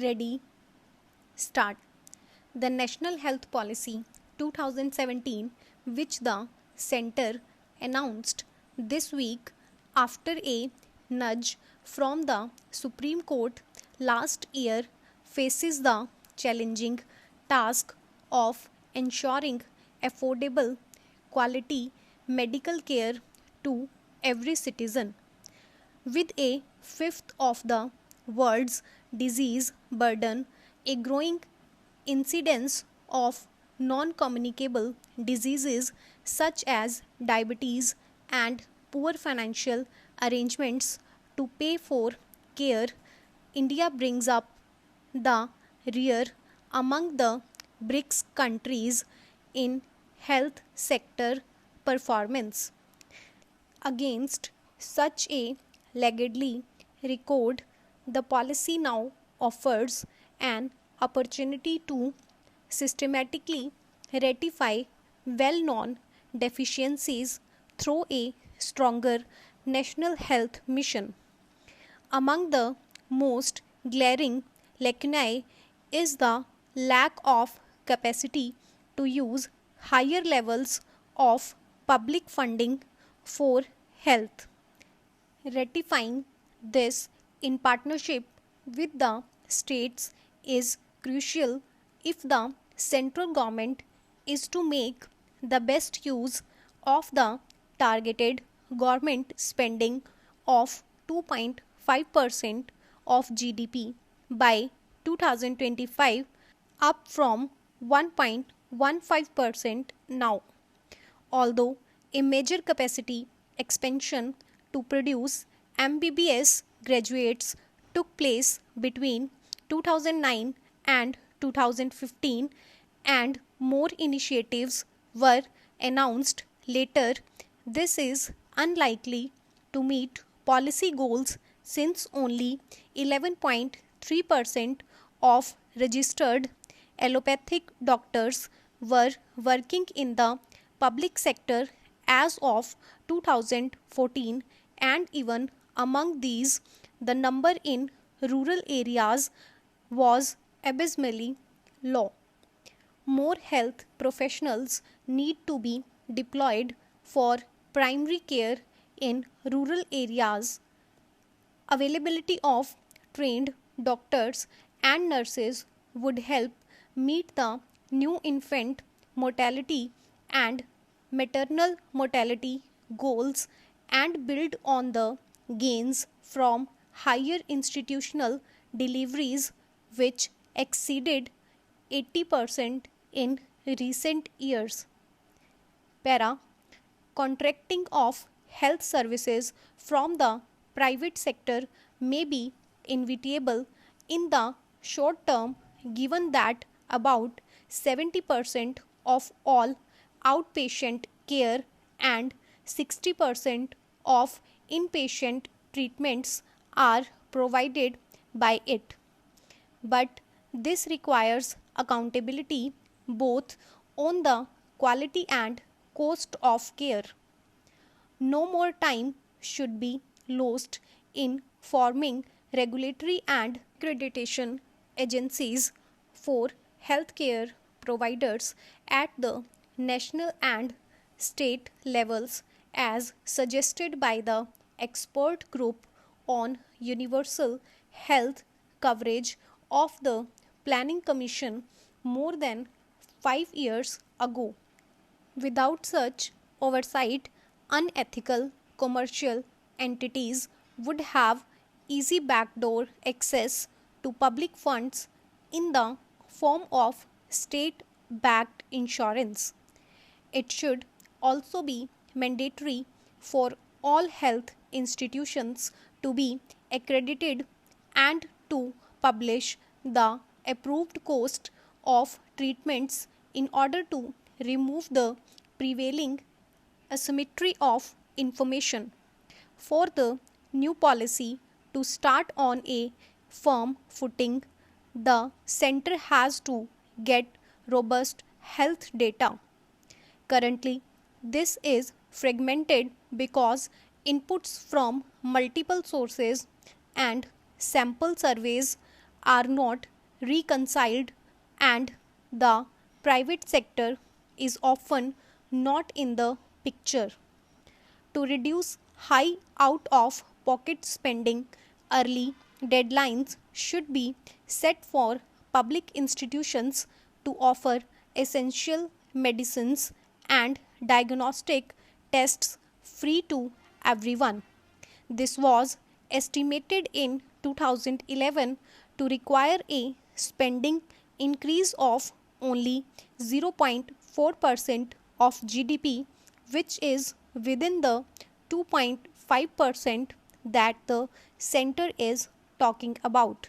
Ready, start. The National Health Policy 2017, which the Centre announced this week after a nudge from the Supreme Court last year, faces the challenging task of ensuring affordable, quality medical care to every citizen. With a fifth of the world's disease burden, a growing incidence of non communicable diseases such as diabetes, and poor financial arrangements to pay for care, India brings up the rear among the BRICS countries in health sector performance. Against such a laggardly record, the policy now offers an opportunity to systematically rectify well known deficiencies through a stronger national health mission. Among the most glaring lacunae is the lack of capacity to use higher levels of public funding for health. Ratifying this in partnership with the states is crucial if the central government is to make the best use of the targeted government spending of 2.5% of GDP by 2025, up from 1.15% now. Although a major capacity expansion to produce MBBS graduates took place between 2009 and 2015, and more initiatives were announced later, this is unlikely to meet policy goals since only 11.3% of registered allopathic doctors were working in the public sector as of 2014, and even among these, the number in rural areas was abysmally low. More health professionals need to be deployed for primary care in rural areas. Availability of trained doctors and nurses would help meet the new infant mortality and maternal mortality goals and build on the gains from higher institutional deliveries, which exceeded 80% in recent years. Para contracting of health services from the private sector may be inevitable in the short term, given that about 70% of all outpatient care and 60% of inpatient treatments are provided by it. But this requires accountability both on the quality and cost of care. No more time should be lost in forming regulatory and accreditation agencies for healthcare providers at the national and state levels, as suggested by the expert group on universal health coverage of the Planning Commission more than 5 years ago. Without such oversight, unethical commercial entities would have easy backdoor access to public funds in the form of state backed insurance. It should also be mandatory for all health institutions to be accredited and to publish the approved cost of treatments in order to remove the prevailing asymmetry of information. For the new policy to start on a firm footing, the center has to get robust health data. Currently, this is fragmented because inputs from multiple sources and sample surveys are not reconciled, and the private sector is often not in the picture. To reduce high out of pocket spending, early deadlines should be set for public institutions to offer essential medicines and diagnostic tests free to everyone. This was estimated in 2011 to require a spending increase of only 0.4% of GDP, which is within the 2.5% that the center is talking about.